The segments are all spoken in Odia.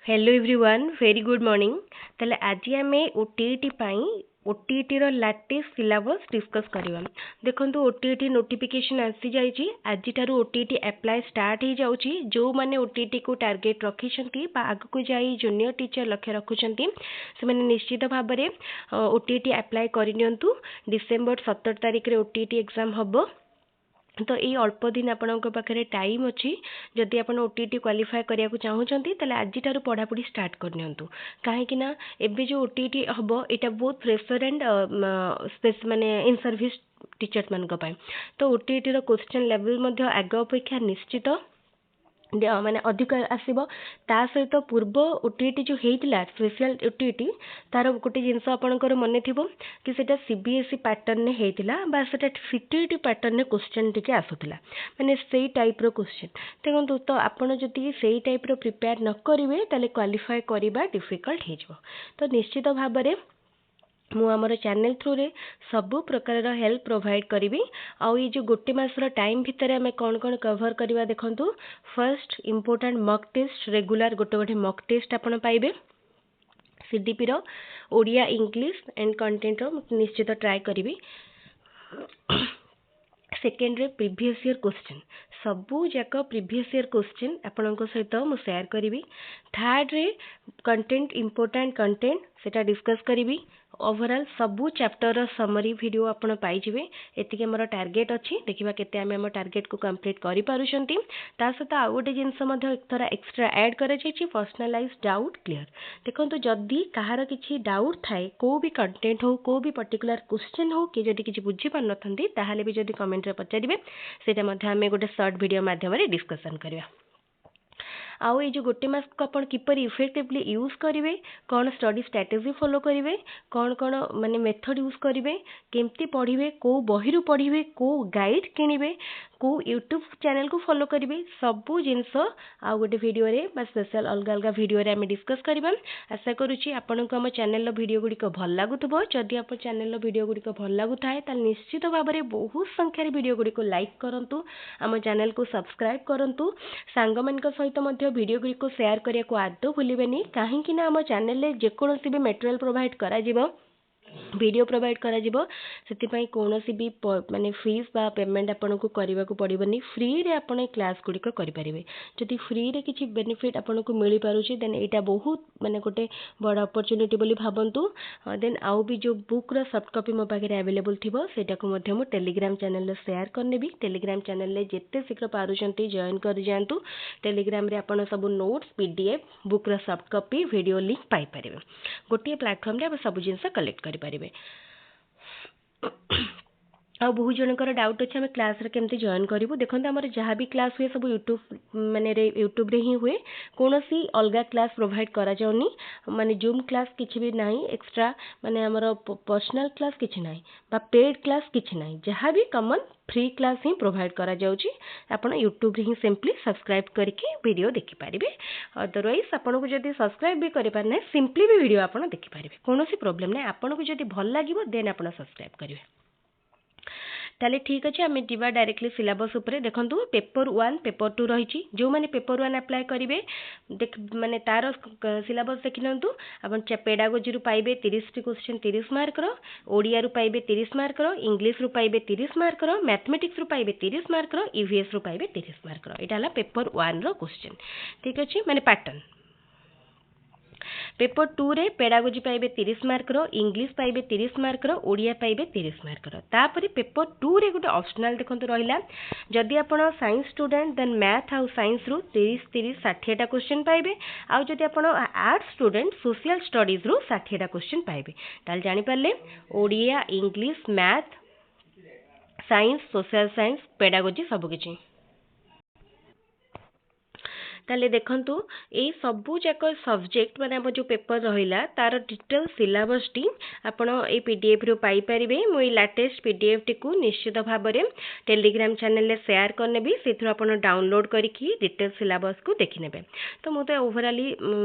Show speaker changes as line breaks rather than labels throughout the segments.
Hello everyone very good morning. ताले आज आम ओटीईटी ओटीईटी रो लेटेस्ट सिलेबस डिस्कस करवा। देखो ओटीईटी नोटिफिकेशन आसी जाइए आज ओटीईटी अप्लाई स्टार्ट हो जाउची। जो माने ओटीईटी को टार्गेट रखिछंती बा आगु जाई जूनियर टीचर लक्ष्य रखुछंती से माने निश्चित भाव में ओटीईटी अप्लाई करनियंतु। डिसेंबर 17 तारिख रे ओटीईटी एग्जाम हबो। तो ये अल्प दिन आपण पाखे टाइम अच्छी जदि आप ओटीईटी क्वालिफाई करने को चाहूँगी तेल आज पढ़ापढ़ी स्टार्ट करनी कहीं एबे जो ओटीईटी हम यहाँ बहुत प्रेशर एंड माने इन सर्विस टीचर्स मान तो ओटीईटी क्वेश्चन लेवल आग अपेक्षा निश्चित माने अधिक आसो। ता सहित पूर्व ओटीईटी जो होता स्पेशल ओटीईटी तार गोटे जिनस आपंकर मन थी कि सेटा सीबीएसई पैटर्न होता बा सेटा सीटीईटी पैटर्न क्वेश्चन टी आसूला माने से टाइप रो क्वेश्चन देखो। तो आपड़ जदि से टाइप रो प्रिपेयर न करेंगे ताले क्वालिफाई करवा डिफिकल्ट हो। तो निश्चित भाव में मु आमर चैनल थ्रू रे सबु प्रकार हेल्प प्रोवाइड करी। आउ ये जो गोटे मासर टाइम भितर आम कौन कौन कवर करवा देखु। First important mock test regular गोटे गोटे मॉक टेस्ट आपन पाइबे। सीडीपी रो ओडिया इंग्लिश एंड कंटेंट रो निश्चित ट्राए करी। सेकेंड रे प्रीवियस ईयर क्वेश्चन सबू जाक प्रीवियस ईयर क्वेश्चन आपण सहित मु शेयर करी। थर्ड रे कंटेंट इम्पोर्टेंट कंटेंट सेटा डिस्कस करी। ओवरऑल सबू चैप्टर समरी वीडियो आपण पाइबे। एतिके हमर टार्गेट अच्छी देखिबा केते आमे हम टार्गेट को कंप्लीट करि पारुछंती। ता सहित आउ गोटे जिनस मध्ये एक थरा एक्स्ट्रा ऐड करा जायछि पर्सनलाइज डाउट क्लियर। देखंतु जदि कहार किछि डाउट थाए को भी कंटेंट हो को भी पर्टिकुलर क्वेश्चन हो कि जदि किछि बुझी पार नथंती ताहाले भी जदि कमेंट रे पचारिबे सेटा मध्ये आमे गोटे शॉर्ट वीडियो माध्यम रे डिस्कशन करबा। आउ ये जो गोटे मास को अपन किपर इफेक्टिवली यूज करेंगे कौन स्टडी स्ट्रेटेजी फॉलो करेंगे कौन कौन माने मेथड यूज करेंगे केमती पढ़े को बही पढ़े को गाइड किणवे को यूट्यूब चैनल को फॉलो करेंगे सबू जिनस आउ गोटे वीडियो रे बा स्पेशल अलग अलग वीडियो रे आम डिस्कस करबा। आशा करुच्ची आपन को आम चैनल वीडियो गुड़िक भल लगुव। जदि आप चैनल वीडियो गुड़िक भल लगुए तो निश्चित भाव में बहुत संख्यार वीडियो गुड़िक लाइक करूँ आम चैनल को सब्सक्राइब करूँ सांग मान सहित वीडियो गुड़िक शेयर करने को आदौ भूलें कहीं आम चैनल जेकोसी भी मटेरियल प्रोवाइड करा वीडियो प्रोवाइड करा से कौन भी माने फीस बा पेमेंट आपन को करने को पड़ोनी फ्री रे आपन क्लास गुड़िक करेंगे। जदि फ्री रे किसी बेनिफिट आपन को मिल पारुछि देन एटा बहुत माने गोटे बड़ अपॉर्चुनिटी बोली भाबंतु। देन आउ भी जो बुक रो सॉफ्ट कॉपी मो पाखे अवेलेबल थिबो सेटा को मध्य मु टेलीग्राम चैनल रे शेयर करने भी। टेलीग्राम चैनल रे जेते शीघ्र पारुछंती जॉइन कर जांतु। टेलीग्राम रे आपन सब नोट्स पीडीएफ बुक रो सॉफ्ट कॉपी वीडियो लिंक पाई परिबे। गोटे प्लेटफॉर्म रे आप सब जिनस कलेक्ट करि परिबे। आ बहुत जनकर डाउट अच्छे आम क्लास रे केमती जॉइन करूँ। देखो आम जहाँ भी क्लास हुए सब यूट्यूब माने यूट्यूब रे ही हुए कौन सी अलग क्लास प्रोवाइड करा जाउनी माने जूम क्लास किछि भी नहीं एक्स्ट्रा माने आमर पर्सनल क्लास किछि नहीं बा पेड क्लास किछि नहीं जहाँ भी कॉमन फ्री क्लास ही प्रोवाइड करा जाउची। आपण यूट्यूब रे ही सिंपली सब्सक्राइब करके वीडियो देखि पारिबे। अदरवाइज आपन को जदि सब्सक्राइब भी करि पारने सिंपली भी वीडियो आपण देखि पारिबे कौन सी प्रॉब्लम नहीं। आपन को जदि भल लागिवो देन आपण सब्सक्राइब करिवे। ताले ठीक अच्छे आम जीवा डायरेक्टली सिलेबस उपरे देखंतु पेपर 1 पेपर 2 रही जो मैंने पेपर 1 अप्लाई करेंगे देख माने तार सिलेबस देखि नंतु अपन पेडागोजी रु पाइबे 30 टी क्वेश्चन 30 मार्क रो ओडिया रु पाइबे 30 मार्क रो इंग्लिश रु पाइबे 30 मार्क रो मैथमेटिक्स रु पाइबे 30 मार्क रो ईवीएस रु पाइबे 30 मार्क रो। एटा हला पेपर 1 रो क्वेश्चन ठीक अच्छे माने पैटर्न। पेपर 2 रे पेडागोजी पाइबे 30 मार्क रो इंग्लिश पाइबे 30 मार्क रो ओडिया पाइबे 30 मार्क रो। तापरे पेपर 2 रे गोटे ऑप्शनल देखंतु रहिला जदि आपण साइंस स्टूडेंट देन मैथ आउ साइंस रु 30 30 60 टा क्वेश्चन पाइबे आउ जदि आपण आर्ट्स स्टूडेंट सोशल स्टडीज रु 60 टा क्वेश्चन पाइबे। ताल जानि Parle Odia English math science social science pedagogy सब किछि। ताले देखंतु ए सबू जाक सब्जेक्ट माने हम जो पेपर रहिला तार डिटेल सिलेबस टी आपण ए पीडीएफ रो पाई परिबे। मु ए लेटेस्ट पीडीएफ टी को निश्चित भाव में टेलीग्राम चैनल रे शेयर करने भी से आपण डाउनलोड करके डिटेल सिलेबस को देखि नेबे। तो मु तो ओवरऑली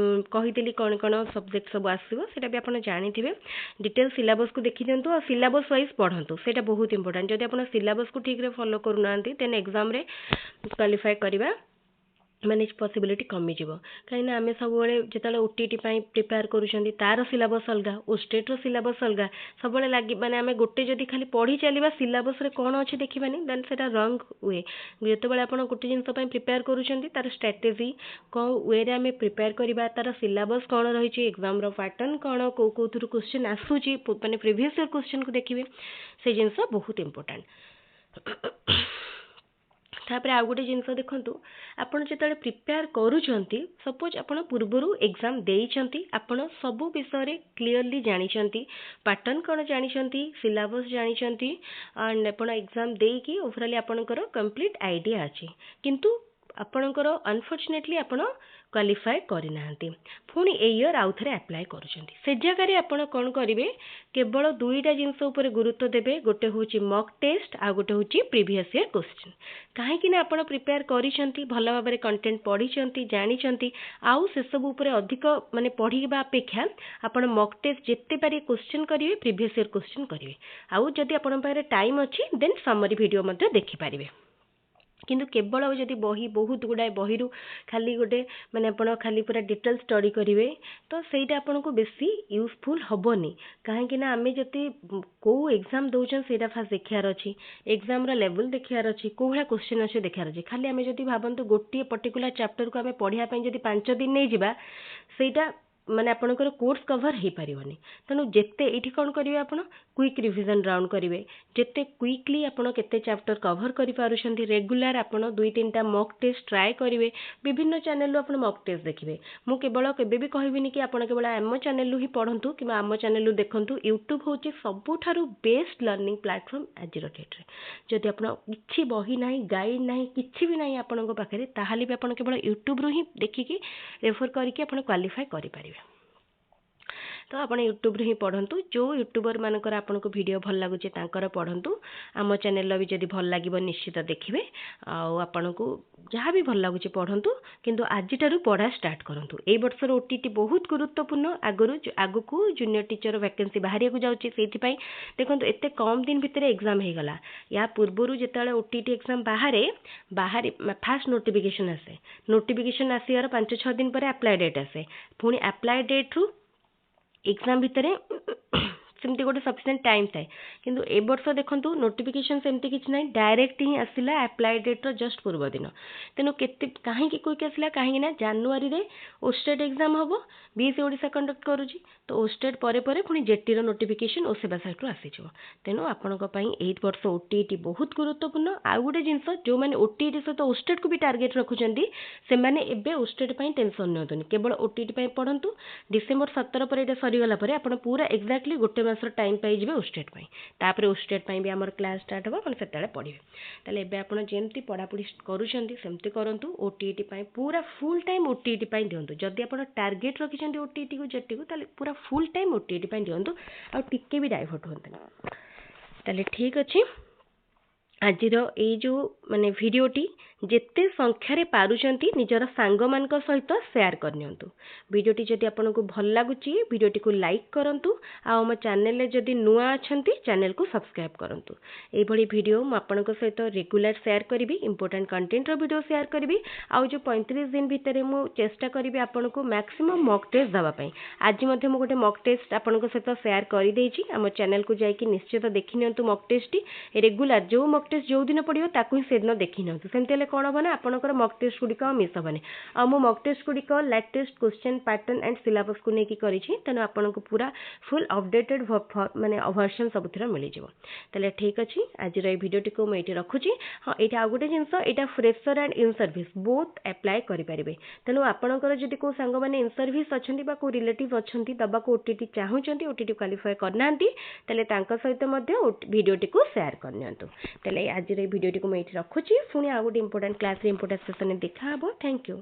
कहितली कोन कोन सब्जेक्ट सब आसीबो सेटा भी आपण जानिथिबे। डिटेल सिलेबस को देखि दियंतु और सिलेबस वाइज पढंतु सेटा बहुत इंपोर्टेंट। जदि आपण सिलेबस को ठीक रे फॉलो करू नांती देन एग्जाम रे क्वालिफाई करिबा ମାନେ ପସିबिଲିଟି କମିଯିବ କାହିଁକିନା ଆମେ ସବୁବେଳେ ଯେତେବେଳେ ଓଟିଟି ପାଇଁ ପ୍ରିପେୟାର କରୁଛନ୍ତି ତାର ସିଲାବସ୍ ଅଲଗା ଓଷ୍ଟେଟ୍ର ସିଲାବସ୍ ଅଲଗା ସବୁବେଳେ ଲାଗି ମାନେ ଆମେ ଗୋଟେ ଯଦି ଖାଲି ପଢ଼ି ଚାଲିବା ସିଲାବସ୍ରେ କ'ଣ ଅଛି ଦେଖିବାନି ଦେନ୍ ସେଇଟା ରଙ୍ଗ ୱେ ଯେତେବେଳେ ଆପଣ ଗୋଟେ ଜିନିଷ ପାଇଁ ପ୍ରିପେୟାର କରୁଛନ୍ତି ତାର ଷ୍ଟ୍ରାଟେଜି କେଉଁ ୱେରେ ଆମେ ପ୍ରିପେୟାର କରିବା ତାର ସିଲାବସ୍ କ'ଣ ରହିଛି ଏକ୍ଜାମ୍ର ପାଟର୍ନ କ'ଣ କେଉଁଥିରୁ କ୍ୱେଶ୍ଚିନ୍ ଆସୁଛି ମାନେ ପ୍ରିଭିୟସ୍ ଇୟର୍ କ୍ୱେଶ୍ଚିନ୍କୁ ଦେଖିବେ ସେ ଜିନିଷ ବହୁତ ଇମ୍ପୋର୍ଟାଣ୍ଟ ତାପରେ ଆଉ ଗୋଟେ ଜିନିଷ ଦେଖନ୍ତୁ ଆପଣ ଯେତେବେଳେ ପ୍ରିପେୟାର କରୁଛନ୍ତି ସପୋଜ୍ ଆପଣ ପୂର୍ବରୁ ଏକ୍ଜାମ୍ ଦେଇଛନ୍ତି ଆପଣ ସବୁ ବିଷୟରେ କ୍ଲିଅରଲି ଜାଣିଛନ୍ତି ପାଟର୍ନ କ'ଣ ଜାଣିଛନ୍ତି ସିଲାବସ୍ ଜାଣିଛନ୍ତି ଆଣ୍ଡ ଆପଣ ଏକ୍ଜାମ୍ ଦେଇକି ଓଭରାଲି ଆପଣଙ୍କର କମ୍ପ୍ଲିଟ୍ ଆଇଡ଼ିଆ ଅଛି କିନ୍ତୁ ଆପଣଙ୍କର ଅନଫର୍ଚୁନେଟଲି ଆପଣ କ୍ୱାଲିଫାଏ କରିନାହାନ୍ତି ପୁଣି ଏ ଇୟର୍ ଆଉ ଥରେ ଆପ୍ଲାଏ କରୁଛନ୍ତି ସେ ଜାଗାରେ ଆପଣ କ'ଣ କରିବେ କେବଳ ଦୁଇଟା ଜିନିଷ ଉପରେ ଗୁରୁତ୍ୱ ଦେବେ ଗୋଟେ ହେଉଛି ମକ୍ ଟେଷ୍ଟ ଆଉ ଗୋଟେ ହେଉଛି ପ୍ରିଭିୟସ୍ ଇୟର୍ କ୍ୱେଶ୍ଚିନ୍ କାହିଁକି ନା ଆପଣ ପ୍ରିପେୟାର କରିଛନ୍ତି ଭଲ ଭାବରେ କଣ୍ଟେଣ୍ଟ ପଢ଼ିଛନ୍ତି ଜାଣିଛନ୍ତି ଆଉ ସେସବୁ ଉପରେ ଅଧିକ ମାନେ ପଢ଼ିବା ଅପେକ୍ଷା ଆପଣ ମକ୍ ଟେଷ୍ଟ ଯେତେ ପାରିବେ କ୍ୱେଶ୍ଚିନ୍ କରିବେ ପ୍ରିଭିୟସ୍ ଇୟର୍ କ୍ୱେଶ୍ଚିନ୍ କରିବେ ଆଉ ଯଦି ଆପଣଙ୍କ ପାଖରେ ଟାଇମ୍ ଅଛି ଦେନ୍ ସମରି ଭିଡ଼ିଓ ମଧ୍ୟ ଦେଖିପାରିବେ କିନ୍ତୁ କେବଳ ଯଦି ବହି ବହୁତ ଗୁଡ଼ାଏ ବହିରୁ ଖାଲି ଗୋଟେ ମାନେ ଆପଣ ଖାଲି ପୁରା ଡିଟେଲ୍ ଷ୍ଟଡ଼ି କରିବେ ତ ସେଇଟା ଆପଣଙ୍କୁ ବେଶୀ ୟୁଜଫୁଲ୍ ହେବନି କାହିଁକି ନା ଆମେ ଯଦି କେଉଁ ଏକ୍ଜାମ୍ ଦେଉଛନ୍ତି ସେଇଟା ଫାଷ୍ଟ ଦେଖିବାର ଅଛି ଏକ୍ଜାମ୍ର ଲେଭେଲ୍ ଦେଖିବାର ଅଛି କେଉଁ ଭଳିଆ କ୍ୱେଶ୍ଚିନ୍ ଅଛି ଦେଖିବାର ଅଛି ଖାଲି ଆମେ ଯଦି ଭାବନ୍ତୁ ଗୋଟିଏ ପର୍ଟିକୁଲାର ଚାପ୍ଟରକୁ ଆମେ ପଢ଼ିବା ପାଇଁ ଯଦି 5 ଦିନ ନେଇଯିବା ସେଇଟା ମାନେ ଆପଣଙ୍କର କୋର୍ସ କଭର ହେଇପାରିବନି ତେଣୁ ଯେତେ ଏଇଠି କ'ଣ କରିବେ ଆପଣ କ୍ୱିକ୍ ରିଭିଜନ୍ ରାଉଣ୍ଡ କରିବେ ଯେତେ କ୍ୱିକଲି ଆପଣ କେତେ ଚାପ୍ଟର କଭର କରିପାରୁଛନ୍ତି ରେଗୁଲାର ଆପଣ 2-3ଟା ମକ୍ ଟେଷ୍ଟ ଟ୍ରାଏ କରିବେ ବିଭିନ୍ନ ଚ୍ୟାନେଲରୁ ଆପଣ ମକ୍ ଟେଷ୍ଟ ଦେଖିବେ ମୁଁ କେବଳ କେବେ ବି କହିବିନି କି ଆପଣ କେବଳ ଆମ ଚ୍ୟାନେଲରୁ ହିଁ ପଢ଼ନ୍ତୁ କିମ୍ବା ଆମ ଚ୍ୟାନେଲରୁ ଦେଖନ୍ତୁ ୟୁଟ୍ୟୁବ୍ ହେଉଛି ସବୁଠାରୁ ବେଷ୍ଟ ଲର୍ଣ୍ଣିଂ ପ୍ଲାଟଫର୍ମ ଆଜିର ଡେଟ୍ରେ ଯଦି ଆପଣ କିଛି ବହି ନାହିଁ ଗାଇଡ଼ ନାହିଁ କିଛି ବି ନାହିଁ ଆପଣଙ୍କ ପାଖରେ ତାହେଲେ ବି ଆପଣ କେବଳ ୟୁଟ୍ୟୁବରୁ ହିଁ ଦେଖିକି ରେଫର କରିକି ଆପଣ କ୍ୱାଲିଫାଏ କରିପାରିବେ ତ ଆପଣ ୟୁଟ୍ୟୁବରେ ହିଁ ପଢ଼ନ୍ତୁ ଯେଉଁ ୟୁଟ୍ୟୁବର ମାନଙ୍କର ଆପଣଙ୍କୁ ଭିଡ଼ିଓ ଭଲ ଲାଗୁଛି ତାଙ୍କର ପଢ଼ନ୍ତୁ ଆମ ଚ୍ୟାନେଲର ବି ଯଦି ଭଲ ଲାଗିବ ନିଶ୍ଚିତ ଦେଖିବେ ଆଉ ଆପଣଙ୍କୁ ଯାହା ବି ଭଲ ଲାଗୁଛି ପଢ଼ନ୍ତୁ କିନ୍ତୁ ଆଜିଠାରୁ ପଢ଼ା ଷ୍ଟାର୍ଟ କରନ୍ତୁ ଏଇ ବର୍ଷର ଓଟିଟି ବହୁତ ଗୁରୁତ୍ୱପୂର୍ଣ୍ଣ ଆଗକୁ ଜୁନିୟର ଟିଚର ଭ୍ୟାକେନ୍ସି ବାହାରିବାକୁ ଯାଉଛି ସେଇଥିପାଇଁ ଦେଖନ୍ତୁ ଏତେ କମ୍ ଦିନ ଭିତରେ ଏକ୍ଜାମ୍ ହେଇଗଲା ୟା ପୂର୍ବରୁ ଯେତେବେଳେ ଓଟିଟି ଏକ୍ଜାମ୍ ବାହାରେ ଫାଷ୍ଟ ନୋଟିଫିକେସନ୍ ଆସେ ନୋଟିଫିକେସନ୍ ଆସିବାର 5-6 ଦିନ ପରେ ଆପ୍ଲାଏ ଡେଟ୍ ଆସେ ପୁଣି ଆପ୍ଲାଏ ଡେଟ୍ରୁ ଏକ୍ଜାମ୍ ଭିତରେ ସେମିତି ଗୋଟେ ସଫିସିଏଣ୍ଟ ଟାଇମ୍ ଥାଏ କିନ୍ତୁ ଏ ବର୍ଷ ଦେଖନ୍ତୁ ନୋଟିଫିକେସନ୍ ସେମିତି କିଛି ନାହିଁ ଡାଇରେକ୍ଟ ହିଁ ଆସିଲା ଆପ୍ଲାଏ ଡେଟ୍ର ଜଷ୍ଟ ପୂର୍ବ ଦିନ ତେଣୁ କାହିଁକି କୁଇକ୍ ଆସିଲା କାହିଁକି ନା ଜାନୁଆରୀରେ ଓଷ୍ଟେଟ୍ ଏକ୍ଜାମ୍ ହେବ ବିଏସ୍ସି ଓଡ଼ିଶା କଣ୍ଡକ୍ଟ କରୁଛି ତ ଓଷ୍ଟେଟ୍ ପରେ ପରେ ପୁଣି ଜେଟିର ନୋଟିଫିକେସନ୍ ଓସେବା ସାଇଟ୍ରୁ ଆସିଯିବ ତେଣୁ ଆପଣଙ୍କ ପାଇଁ ଏଇ ବର୍ଷ ଓଟିଇଟି ବହୁତ ଗୁରୁତ୍ୱପୂର୍ଣ୍ଣ ଆଉ ଗୋଟେ ଜିନିଷ ଯେଉଁମାନେ ଓଟିଇଟି ସହିତ ଓଷ୍ଟେଟ୍କୁ ବି ଟାର୍ଗେଟ୍ ରଖୁଛନ୍ତି ସେମାନେ ଏବେ ଓଷ୍ଟେଟ୍ ପାଇଁ ଟେନସନ୍ ନିଅନ୍ତୁନି କେବଳ ଓଟିଇଟି ପାଇଁ ପଢ଼ନ୍ତୁ ଡିସେମ୍ବର 17 ପରେ ଏଇଟା ସରିଗଲା ପରେ ଆପଣ ପୁରା ଏକ୍ଜାକ୍ଟଲି ଗୋଟେ ମାସର ଟାଇମ୍ ପାଇଯିବେ ଓଷ୍ଟେଟ୍ ପାଇଁ ତାପରେ ଓଷ୍ଟେଟ୍ ପାଇଁ ବି ଆମର କ୍ଲାସ୍ ଷ୍ଟାର୍ଟ ହେବ ଆପଣ ସେତେବେଳେ ପଢ଼ିବେ ତାହେଲେ ଏବେ ଆପଣ ଯେମିତି ପଢ଼ାପଢ଼ି କରୁଛନ୍ତି ସେମିତି କରନ୍ତୁ ଓଟିଇଟି ପାଇଁ ପୁରା ଫୁଲ୍ ଟାଇମ୍ ଓଟିଇଟି ପାଇଁ ଦିଅନ୍ତୁ ଯଦି ଆପଣ ଟାର୍ଗେଟ୍ ରଖିଛନ୍ତି ଓଟିଇଟିକୁ ଜେଟିକୁ ତାହେଲେ ପୁରା ଫୁଲ୍ ଟାଇମ୍ ଓଟିଇଟି ପାଇଁ ଦିଅନ୍ତୁ ଆଉ ଟିକେ ବି ଡାଇଭର୍ଟ ହୁଅନ୍ତୁନି ତାହେଲେ ଠିକ୍ ଅଛି ଆଜିର ଏଇ ଯେଉଁ ମାନେ ଭିଡ଼ିଓଟି ଯେତେ ସଂଖ୍ୟାରେ ପାରୁଛନ୍ତି ନିଜର ସାଙ୍ଗମାନଙ୍କ ସହିତ ସେୟାର କରିନିଅନ୍ତୁ ଭିଡ଼ିଓଟି ଯଦି ଆପଣଙ୍କୁ ଭଲ ଲାଗୁଛି ଭିଡ଼ିଓଟିକୁ ଲାଇକ୍ କରନ୍ତୁ ଆଉ ଆମ ଚ୍ୟାନେଲରେ ଯଦି ନୂଆ ଅଛନ୍ତି ଚ୍ୟାନେଲକୁ ସବସ୍କ୍ରାଇବ୍ କରନ୍ତୁ ଏଇଭଳି ଭିଡ଼ିଓ ମୁଁ ଆପଣଙ୍କ ସହିତ ରେଗୁଲାର ସେୟାର କରିବି ଇମ୍ପୋର୍ଟାଣ୍ଟ କଣ୍ଟେଣ୍ଟର ଭିଡ଼ିଓ ସେୟାର କରିବି ଆଉ ଯେଉଁ 35 ଦିନ ଭିତରେ ମୁଁ ଚେଷ୍ଟା କରିବି ଆପଣଙ୍କୁ ମ୍ୟାକ୍ସିମମ୍ ମକ୍ ଟେଷ୍ଟ ଦେବା ପାଇଁ ଆଜି ମଧ୍ୟ ମୁଁ ଗୋଟେ ମକ୍ ଟେଷ୍ଟ ଆପଣଙ୍କ ସହିତ ସେୟାର କରିଦେଇଛି ଆମ ଚ୍ୟାନେଲକୁ ଯାଇକି ନିଶ୍ଚିତ ଦେଖିନିଅନ୍ତୁ ମକ୍ ଟେଷ୍ଟଟି ରେଗୁଲାର ଯେଉଁ ମକ୍ ଟେଷ୍ଟ ଯେଉଁ ଦିନ ପଡ଼ିବ ତାକୁ ହିଁ ସେଦିନ ଦେଖିନିଅନ୍ତୁ ସେମିତି ହେଲେ କ'ଣ ହେବ ନା ଆପଣଙ୍କର ମକ୍ ଟେଷ୍ଟ ଗୁଡ଼ିକ ଆଉ ମିସ୍ ହେବନି ଆଉ ମୁଁ ମକ୍ ଟେଷ୍ଟ ଗୁଡ଼ିକ ଲାଟେଷ୍ଟ କ୍ୱେଶ୍ଚନ୍ ପାଟର୍ନ ଆଣ୍ଡ ସିଲାବସ୍କୁ ନେଇକି କରିଛି ତେଣୁ ଆପଣଙ୍କୁ ପୁରା ଫୁଲ୍ ଅପଡେଟେଡ୍ ମାନେ ଭର୍ସନ୍ ସବୁଥିରେ ମିଳିଯିବ ତାହେଲେ ଠିକ୍ ଅଛି ଆଜିର ଏଇ ଭିଡ଼ିଓଟିକୁ ମୁଁ ଏଇଠି ରଖୁଛି ହଁ ଏଇଟା ଆଉ ଗୋଟେ ଜିନିଷ ଏଇଟା fresher and in service both apply କରିପାରିବେ ତେଣୁ ଆପଣଙ୍କର ଯଦି କେଉଁ ସାଙ୍ଗମାନେ ଇନ୍ ସର୍ଭିସ୍ ଅଛନ୍ତି ବା କେଉଁ ରିଲେଟିଭ୍ ଅଛନ୍ତି ଦେବାକୁ ଓଟିଟି ଚାହୁଁଛନ୍ତି ଓଟିଟି କ୍ୱାଲିଫାଏ କରିନାହାନ୍ତି ତାହେଲେ ତାଙ୍କ ସହିତ ମଧ୍ୟ ଭିଡ଼ିଓଟିକୁ ସେୟାର କରିନିଅନ୍ତୁ ତାହେଲେ ଆଜିର ଏଇ ଭିଡ଼ିଓଟିକୁ ମୁଁ ଏଇଠି ରଖୁଛି ପୁଣି ଆଉ ଗୋଟେ ଇମ୍ପୋର୍ଟାଣ୍ଟ କ୍ଲାସ୍ରେ ଇମ୍ପୋର୍ଟାଣ୍ଟ ସେସନ୍ରେ ଦେଖା ହେବ ଥ୍ୟାଙ୍କ ୟୁ